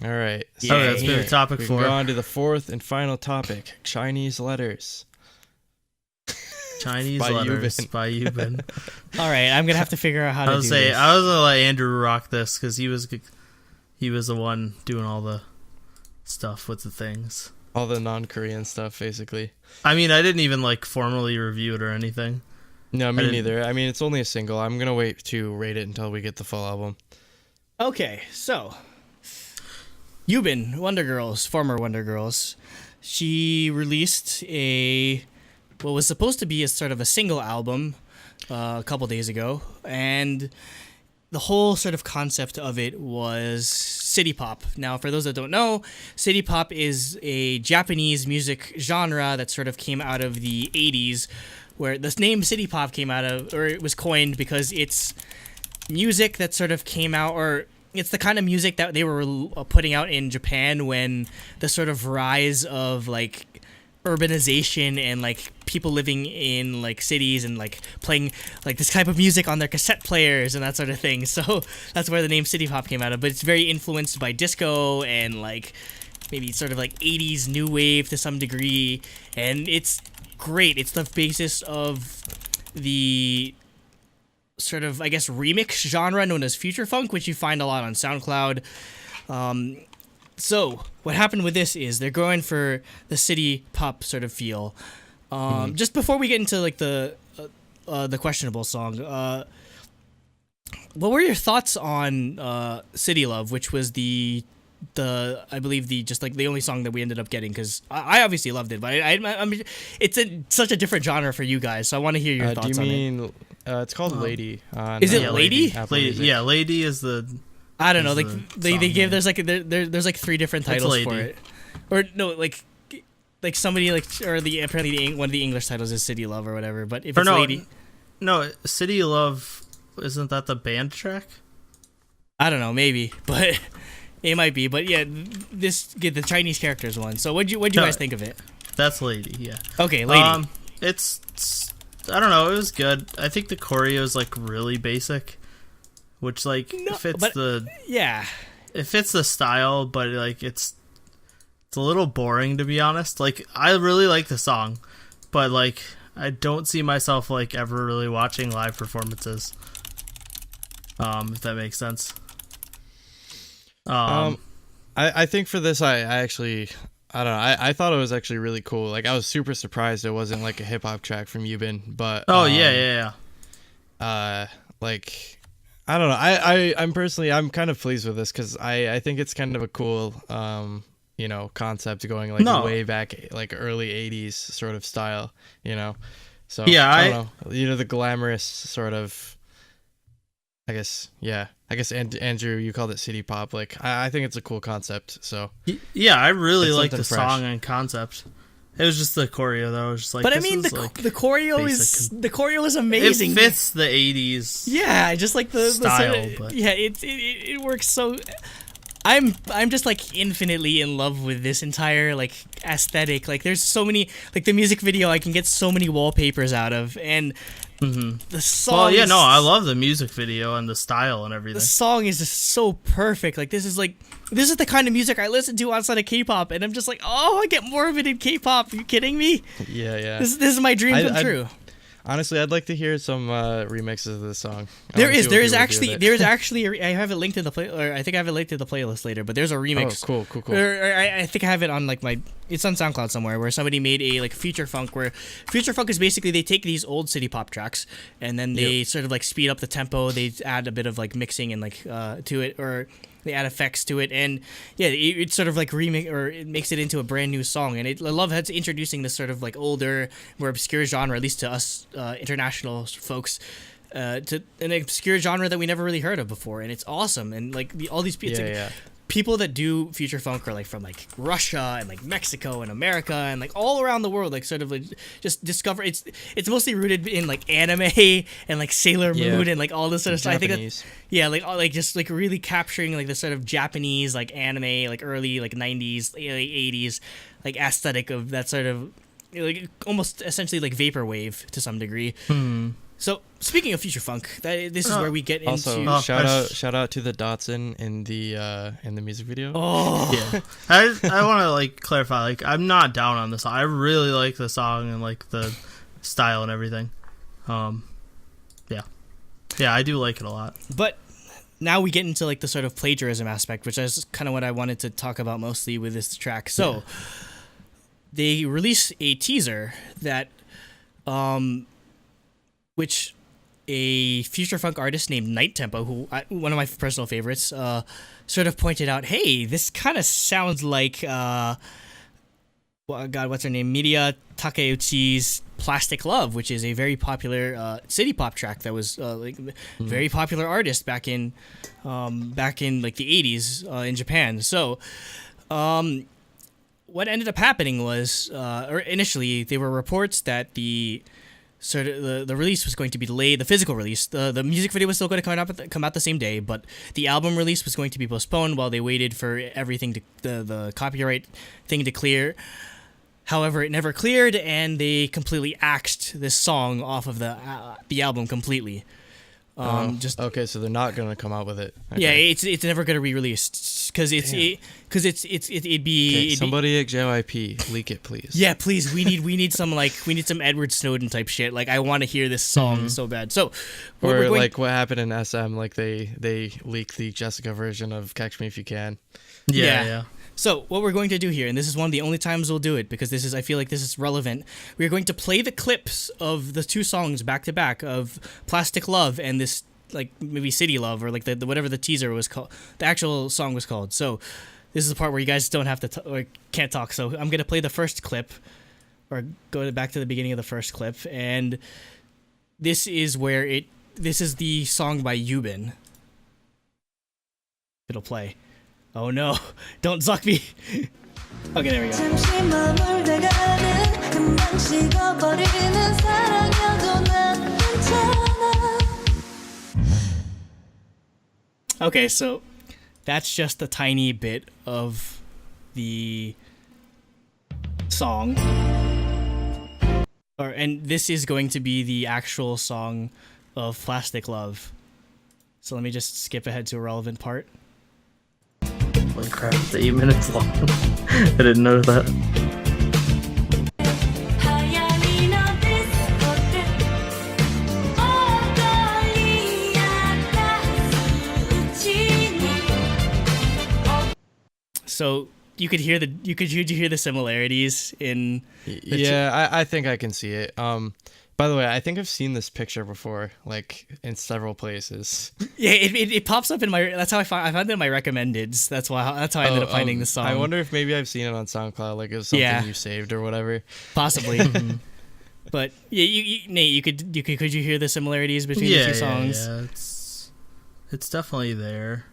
All right. So okay, let's do topic we 4. Go on to the fourth and final topic: Chinese letters. Chinese letters by Yubin. All right, I'm gonna have to figure out how to do this. I was gonna let Andrew rock this because he was the one doing all the stuff with the things, all the non-Korean stuff, basically. I mean, I didn't even like formally review it or anything. No, me neither. I mean, it's only a single. I'm gonna wait to rate it until we get the full album. Okay, so Yubin, former Wonder Girls, she released what was supposed to be a sort of a single album a couple days ago, and the whole sort of concept of it was city pop. Now, for those that don't know, city pop is a Japanese music genre that sort of came out of the 80s, where the name city pop came out of, or it was coined because it's music that sort of came out, or it's the kind of music that they were putting out in Japan when the sort of rise of like urbanization and like people living in like cities and like playing like this type of music on their cassette players and that sort of thing. So that's where the name city pop came out of, but it's very influenced by disco and like maybe sort of like 80s new wave to some degree, and it's great. It's the basis of the sort of, I guess, remix genre known as future funk, which you find a lot on SoundCloud. So what happened with this is they're going for the city pop sort of feel. Just before we get into like the questionable song, what were your thoughts on City Love, which was I believe the only song that we ended up getting, because I obviously loved it, but I mean, it's such a different genre for you guys, so I want to hear your thoughts on it. Do you mean it's called Lady? Is it Lady? Lady is the. I don't know. Like they give there's like there's like 3 different titles for it, or no, like somebody like, or apparently one of the English titles is City Love or whatever. But if it's Lady, no, City Love, isn't that the band track? I don't know, maybe, but it might be. But yeah, the Chinese characters one. So what'd you guys think of it? That's Lady, yeah. Okay, Lady. It's I don't know. It was good. I think the choreo is like really basic, which like fits it fits the style, but like it's a little boring, to be honest. Like, I really like the song, but like I don't see myself like ever really watching live performances. If that makes sense. I think for this I actually, I don't know, I thought it was actually really cool. Like, I was super surprised it wasn't like a hip hop track from Yubin, but like, I don't know. I'm kind of pleased with this because I think it's kind of a cool concept going like way back, like early 80s sort of style, So yeah, I don't know. The glamorous sort of, I guess Andrew, you called it city pop. Like, I think it's a cool concept. So yeah, I really like the song and concept. It was just the choreo though. It was just like, but I mean, the choreo is amazing. It fits the 80s. Yeah, just like the style. But yeah, it works so. I'm just like infinitely in love with this entire like aesthetic. Like, there's so many, like the music video I can get so many wallpapers out of, and the song. Well, yeah, no, I love the music video and the style and everything. The song is just so perfect. Like, this is the kind of music I listen to outside of K-pop, and I'm just like, oh, I get more of it in K-pop. Are you kidding me? Yeah. This is my dream come true. Honestly, I'd like to hear some remixes of this song. There is actually I have it linked to the play, or I think I have it linked to the playlist later. But there's a remix. Oh, cool. I think I have it on like it's on SoundCloud somewhere, where somebody made a like future funk, where future funk is basically they take these old city pop tracks and then they sort of like speed up the tempo. They add a bit of like mixing and like to it, or they add effects to it, and yeah, it sort of like remix, or it makes it into a brand new song. And I love how it's introducing this sort of like older, more obscure genre, at least to us international folks, to an obscure genre that we never really heard of before. And it's awesome. And like all these people that do future funk are like from like Russia and like Mexico and America and like all around the world, like sort of like just discover it's mostly rooted in like anime and like Sailor Moon and like all this sort of stuff. I think that's, like just like really capturing like the sort of Japanese like anime, like early like 90s, late 80s like aesthetic of that sort of like almost essentially like vaporwave to some degree. So speaking of future funk, this is where we get also, into. Shout out to the Datsun in the music video. Oh yeah, I want to like clarify. Like, I'm not down on this song. I really like the song and like the style and everything. Yeah, I do like it a lot. But now we get into like the sort of plagiarism aspect, which is kind of what I wanted to talk about mostly with this track. So they release a teaser that, which a future funk artist named Night Tempo, one of my personal favorites, sort of pointed out, hey, this kind of sounds like, what's her name? Miria Takeuchi's Plastic Love, which is a very popular city pop track that was very popular artist back in like the 80s in Japan. So what ended up happening was, or initially there were reports that the release was going to be delayed. The physical release, the music video was still going to come out the same day, but the album release was going to be postponed while they waited for everything the copyright thing to clear. However, it never cleared, and they completely axed this song off of the album completely. Okay, so they're not gonna come out with it. Okay. Yeah, it's never gonna be released because it'd be somebody at JYP leak it, please. Yeah, please. We need some Edward Snowden type shit. Like, I want to hear this song so bad. So, what happened in SM? Like they leaked the Jessica version of Catch Me If You Can. Yeah. So what we're going to do here, and this is one of the only times we'll do it because I feel like this is relevant. We're going to play the clips of the two songs back to back of Plastic Love and this, like, maybe City Love, or like the whatever the teaser was called, the actual song was called. So this is the part where you guys don't have to or can't talk. So I'm gonna play the first clip, or go back to the beginning of the first clip, and this is the song by Yubin. It'll play. Oh no, don't suck me. Okay, there we go. Okay, so that's just a tiny bit of the song. And this is going to be the actual song of Plastic Love. So let me just skip ahead to a relevant part. Holy crap, it's 8 minutes long. I didn't know that. So you could hear the similarities in I think I can see it. By the way, I think I've seen this picture before, like in several places. Yeah, it pops up in my. That's how I found it in my recommendeds. That's how I ended up finding the song. I wonder if maybe I've seen it on SoundCloud, like it was something you saved or whatever. Possibly. But yeah, Nate, could you hear the similarities between the two songs? Yeah, it's definitely there.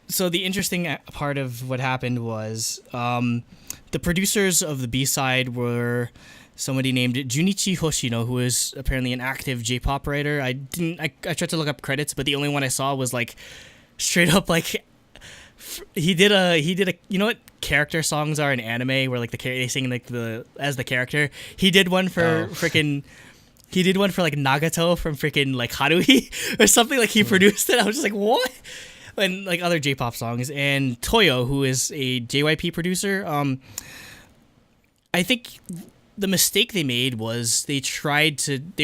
So the interesting part of what happened was the producers of the B-side were somebody named Junichi Hoshino, who is apparently an active J-pop writer. I tried to look up credits, but the only one I saw was like straight up like he did a you know what character songs are in anime where like they sing like as the character. He did one for He did one for like Nagato from freaking like Haruhi or something. Like he produced it. I was just like, what? And like other J-pop songs. And Toyo, who is a JYP producer, I think the mistake they made was they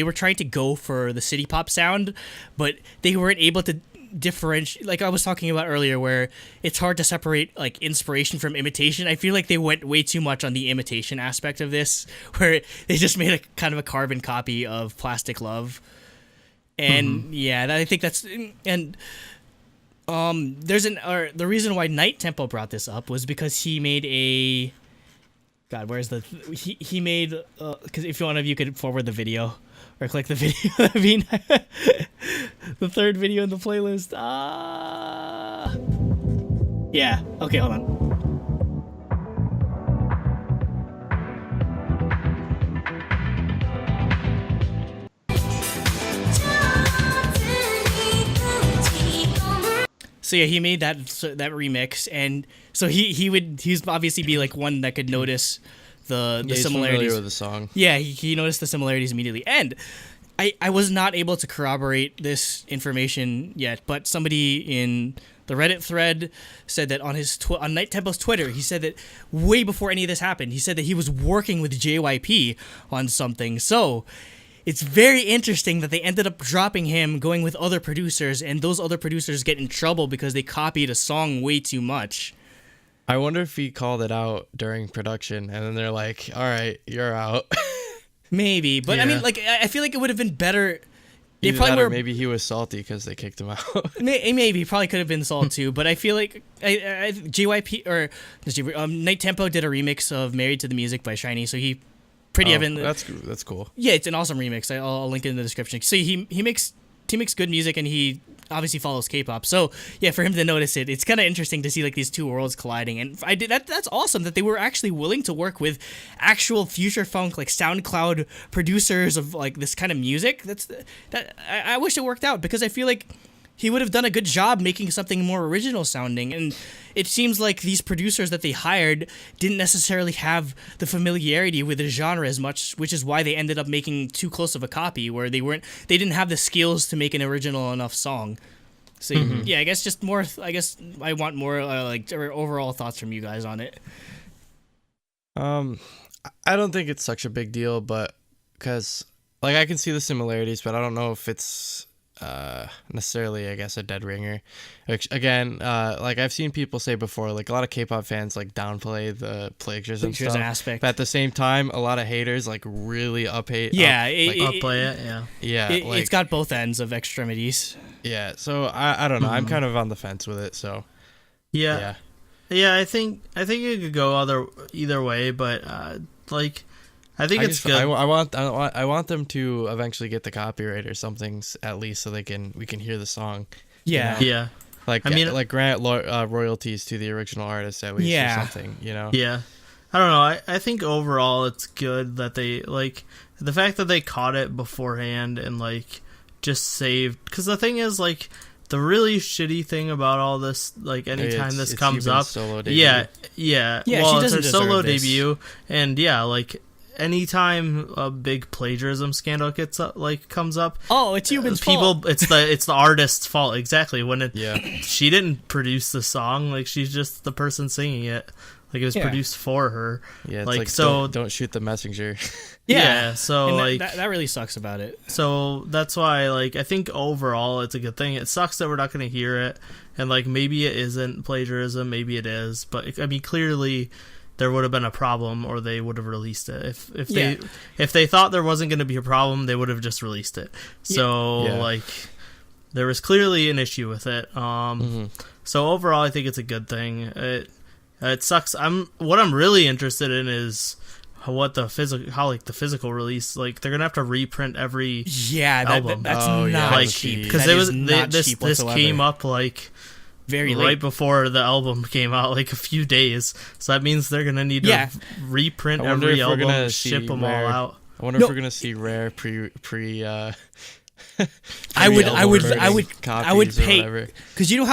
were trying to go for the city pop sound, but they weren't able to differentiate. Like I was talking about earlier, where it's hard to separate like inspiration from imitation. I feel like they went way too much on the imitation aspect of this, where they just made a kind of a carbon copy of Plastic Love. And I think that's the reason why Night Tempo brought this up was because he made he made because if one of you could forward the video or click the video, I mean the third video in the playlist. Yeah. Okay, hold on. So yeah, he made that remix, and so he's obviously be like one that could notice the similarities. He's familiar with the song. Yeah, he noticed the similarities immediately, and I was not able to corroborate this information yet, but somebody in the Reddit thread said that on his on Night Tempo's Twitter, he said that way before any of this happened, he said that he was working with JYP on something. So it's very interesting that they ended up dropping him, going with other producers, and those other producers get in trouble because they copied a song way too much. I wonder if he called it out during production, and then they're like, all right, you're out. Maybe, but yeah. I mean, like, I feel like it would have been better. Either probably that or maybe he was salty because they kicked him out. Maybe probably could have been salt too, but I feel like JYP or Night Tempo did a remix of "Married to the Music" by Shiny, so he that's cool. Yeah, it's an awesome remix. I'll link it in the description. So he makes good music, and he obviously follows K-pop. So yeah, for him to notice it, it's kind of interesting to see like these two worlds colliding. And that's awesome that they were actually willing to work with actual future funk, like SoundCloud producers of like this kind of music. I wish it worked out, because I feel like he would have done a good job making something more original sounding. And it seems like these producers that they hired didn't necessarily have the familiarity with the genre as much, which is why they ended up making too close of a copy, where they didn't have the skills to make an original enough song. So yeah, I guess I want more overall thoughts from you guys on it. I don't think it's such a big deal, but because like I can see the similarities, but I don't know if it's necessarily, I guess, a dead ringer. Which, again, like I've seen people say before, like a lot of K-pop fans like downplay the plagiarism stuff aspect, but at the same time, a lot of haters like really upplay it. Yeah, it's got both ends of extremities. Yeah, so I don't know. I'm kind of on the fence with it. So yeah. I think it could go either way, but like. I think it's good. I want them to eventually get the copyright or something at least, so we can hear the song. Yeah, you know? Yeah. Like grant royalties to the original artist at least, or something. You know. Yeah. I don't know. I think overall it's good that they like the fact that they caught it beforehand and like just saved. Because the thing is, like, the really shitty thing about all this, like, anytime this comes up, solo debut. Yeah. Well, it's her solo debut, and yeah, like. Anytime a big plagiarism scandal comes up, it's Yubin's fault. It's the artist's fault, exactly. When she didn't produce the song, like she's just the person singing it, like it was produced for her. Yeah, it's like so don't shoot the messenger. Yeah, so and like that really sucks about it. So that's why, like, I think overall it's a good thing. It sucks that we're not going to hear it, and like maybe it isn't plagiarism, maybe it is, but I mean clearly. There would have been a problem, or they would have released it. If they thought there wasn't going to be a problem, they would have just released it. So like, there was clearly an issue with it. So overall, I think it's a good thing. It sucks. What I'm really interested in is how the physical release, like they're gonna have to reprint every album. That's not cheap, because this came up like. Very right before the album came out, like a few days. So that means they're gonna need to reprint every album, ship them all out. I wonder if we're gonna see rare pre. I would pay, because you know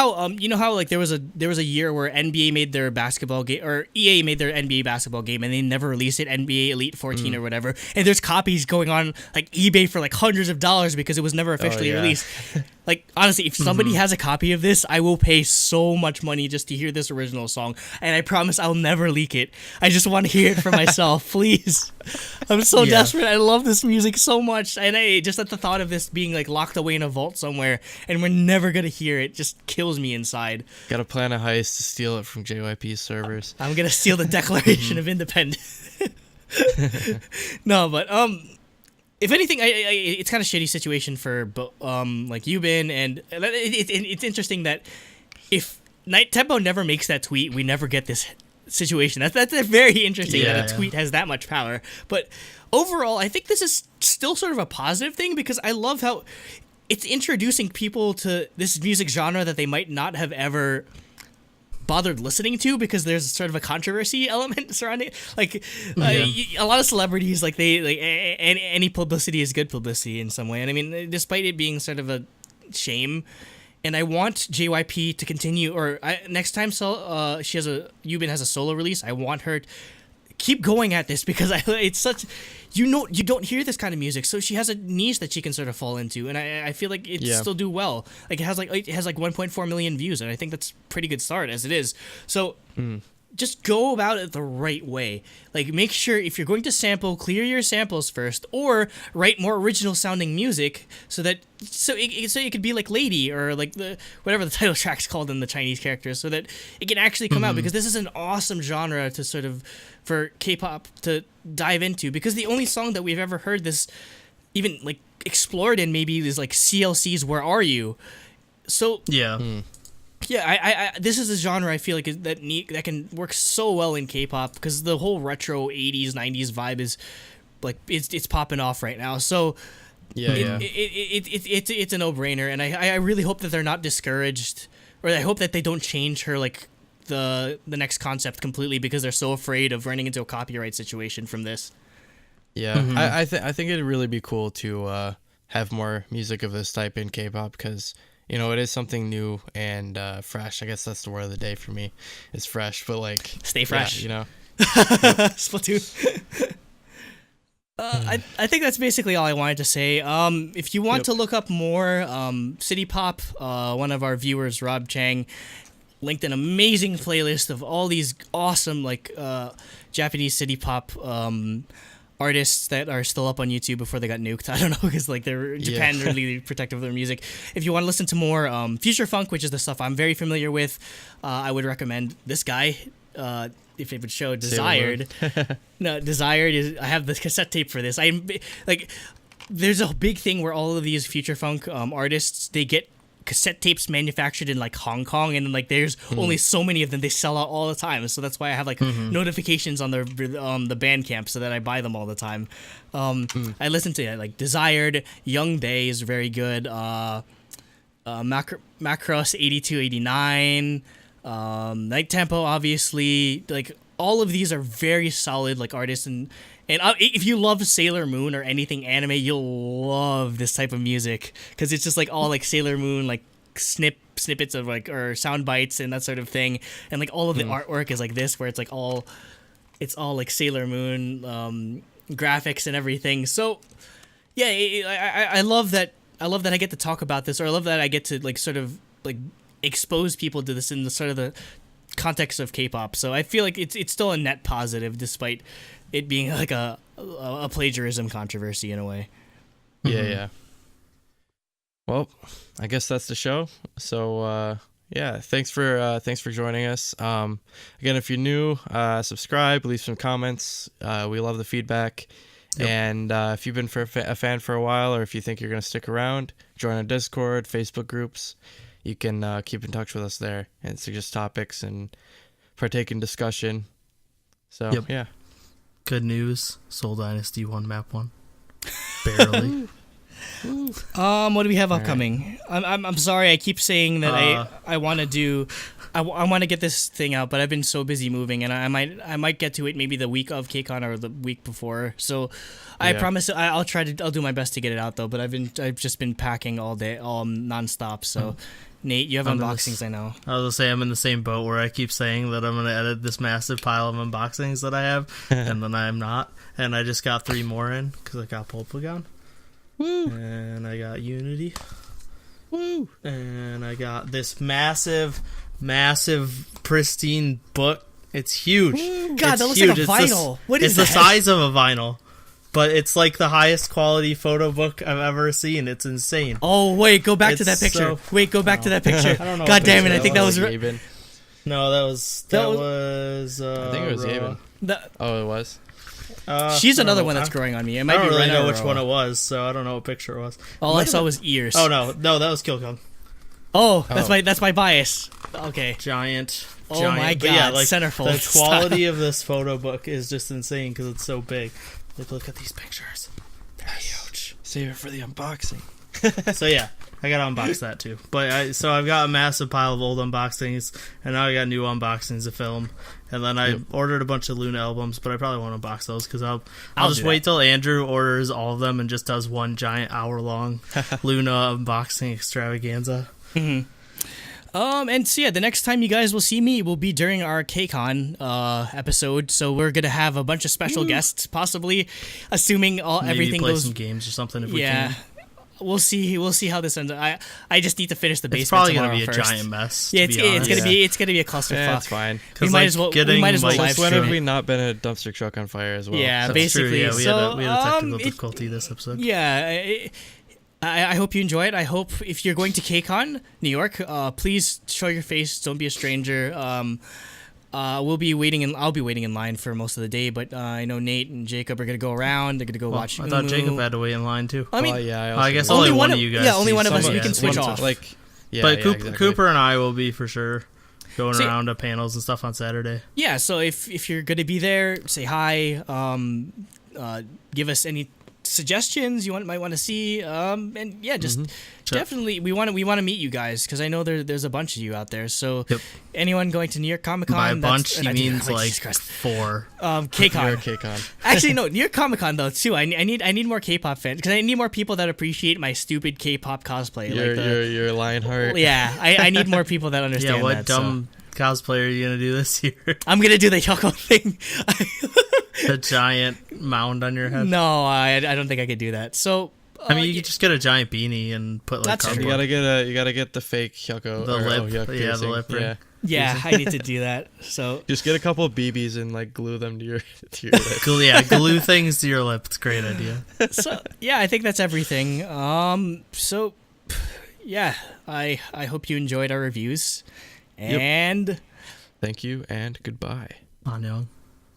how like there was a year where NBA made their basketball game, or EA made their NBA basketball game, and they never released it, NBA Elite 14 or whatever, and there's copies going on like eBay for like hundreds of dollars because it was never officially released. Like, honestly, if somebody has a copy of this, I will pay so much money just to hear this original song, and I promise I'll never leak it. I just want to hear it for myself, please. I'm so desperate. I love this music so much, and I just at the thought of this being like locked away in a vault somewhere, and we're never gonna hear it, just kills me inside. Gotta plan a heist to steal it from JYP's servers. I'm gonna steal the Declaration of Independence. No, but if anything, it's kind of shitty situation for like Yubin, and it's interesting that if Night Tempo never makes that tweet, we never get this situation. That's very interesting that a tweet has that much power. But overall, I think this is still sort of a positive thing, because I love how it's introducing people to this music genre that they might not have ever bothered listening to, because there's sort of a controversy element surrounding it. Like a lot of celebrities, like they like any publicity is good publicity in some way, and I mean, despite it being sort of a shame, and I want JYP to continue, or next time Yubin has a solo release, I want her keep going at this because it's such, you don't hear this kind of music, so she has a niche that she can sort of fall into, and I feel like it still do well. Like it has like 1.4 million views, and I think that's a pretty good start as it is. So just go about it the right way. Like make sure if you're going to sample, clear your samples first, or write more original sounding music so it could be like Lady or like the whatever the title track's called in the Chinese characters, so that it can actually come out, because this is an awesome genre to sort of for K-pop to dive into, because the only song that we've ever heard this even like explored in maybe is like CLC's Where Are You. So I this is a genre I feel like that can work so well in K-pop, because the whole retro 80s 90s vibe is like it's popping off right now. So it's a no-brainer, and I really hope that they're not discouraged, or I hope that they don't change her like the next concept completely, because they're so afraid of running into a copyright situation from this. I think it'd really be cool to have more music of this type in K-pop, because you know, it is something new and fresh. I guess that's the word of the day for me. It's fresh, but like stay fresh. Yeah, you know. Splatoon. I think that's basically all I wanted to say. If you want to look up more City Pop, one of our viewers, Rob Chang, linked an amazing playlist of all these awesome like Japanese City Pop artists that are still up on YouTube before they got nuked. I don't know, because like Japan really protective of their music. If you want to listen to more future funk, which is the stuff I'm very familiar with, I would recommend this guy. If it would show Desired. No, Desired is. I have the cassette tape for this. There's a big thing where all of these future funk artists, they get cassette tapes manufactured in like Hong Kong, and like there's only so many of them. They sell out all the time, so that's why I have like notifications on the Bandcamp, so that I buy them all the time. I listen to it, like Desired, Young Day is very good. Macross 8289, Night Tempo, obviously. Like all of these are very solid like artists, and if you love Sailor Moon or anything anime, you'll love this type of music, because it's just like all like Sailor Moon like snippets of like, or sound bites and that sort of thing, and like all of the artwork is like this, where it's all like Sailor Moon graphics and everything. So yeah, I love that. I love that I get to talk about this, or I love that I get to like sort of like expose people to this in the sort of the context of K-pop. So I feel like it's still a net positive, despite it being like a plagiarism controversy in a way. Yeah. Well, I guess that's the show. So thanks for joining us. Again, if you're new, subscribe, leave some comments. We love the feedback. Yep. And if you've been a fan for a while, or if you think you're gonna stick around, join our Discord, Facebook groups. You can keep in touch with us there and suggest topics and partake in discussion. So yeah. Good news. Seoul Dynasty won map 1. Barely. What do we have upcoming? Right. I'm sorry, I keep saying that I want to do I want to get this thing out, but I've been so busy moving, and I might get to it maybe the week of KCON or the week before. So I promise I'll do my best to get it out though, but I've just been packing all day, nonstop. So Nate, you have unboxings, I know. I was gonna say I'm in the same boat where I keep saying that I'm gonna edit this massive pile of unboxings that I have, and then I'm not. And I just got 3 more in because I got Polpogon. Woo! And I got Unity. Woo! And I got this massive, pristine book. It's huge. Woo! God, that looks like a vinyl. What is that? It's the size of a vinyl. But it's like the highest quality photo book I've ever seen. It's insane. Oh, wait, go back to that picture. Go back to that picture. I don't know. God damn it, I think that was... Yubin. No, that was I think it was Yubin. Oh, it was? She's another one that's growing on me. It might I don't be really know which one it was, so I don't know what picture it was. All I saw was ears. Oh, no, that was Kill Kong. Oh, that's my bias. Okay. Giant. Oh my god, yeah, like, centerfold. The quality of this photo book is just insane because it's so big. Like, look at these pictures. They're huge. Save it for the unboxing. So yeah, I gotta unbox that too. But I've got a massive pile of old unboxings, and now I got new unboxings to film. And then I ordered a bunch of Luna albums, but I probably won't unbox those because I'll just wait till Andrew orders all of them and just does one giant hour-long Luna unboxing extravaganza. Mm-hmm. And so yeah, the next time you guys will see me will be during our KCON episode. So we're gonna have a bunch of special guests, possibly, assuming everything play goes. Some games or something if we can. We'll see. We'll see how this ends. I just need to finish the basement. It's probably gonna be first. a giant mess. Yeah, it's gonna be a clusterfuck. Yeah, that's fine. We might as well live When stream have it. we not been in a dumpster truck on fire as well? Yeah, That's basically. True. Yeah, we had a technical difficulty this episode. Yeah. I hope you enjoy it. I hope if you're going to KCON, New York, please show your face. Don't be a stranger. I'll be waiting in line for most of the day, but I know Nate and Jacob are gonna go around. They're gonna go watch. I thought Jacob had to wait in line too. I mean, I guess only one of you guys. Yeah, only one of us. We can switch off. Exactly. Cooper and I will be for sure going around to panels and stuff on Saturday. Yeah, so if you're gonna be there, say hi. Give us any suggestions you might want to see. And yeah, just definitely we want to meet you guys because I know there's a bunch of you out there. So anyone going to New York Comic Con, by a bunch he means like 4. KCON. Actually, no, New York Comic Con though too. I need more K-pop fans because I need more people that appreciate my stupid K-pop cosplay. Your Lionheart. Yeah, I need more people that understand. Yeah, what dumb cosplay are you gonna do this year? I'm gonna do the Hyoko thing. The giant mound on your head. No, I don't think I could do that. So I mean, you could just get a giant beanie and put like. You gotta get the fake Hyoko. The lip ring. Yeah, I need to do that. So just get a couple of BBs and like glue them to your lip. Glue things to your lip. It's a great idea. So yeah, I think that's everything. So yeah, I hope you enjoyed our reviews, and thank you and goodbye. Annyeong.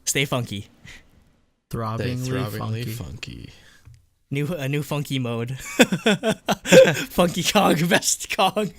Stay funky. Throbbingly funky. A new funky mode. Funky Kong, best Kong.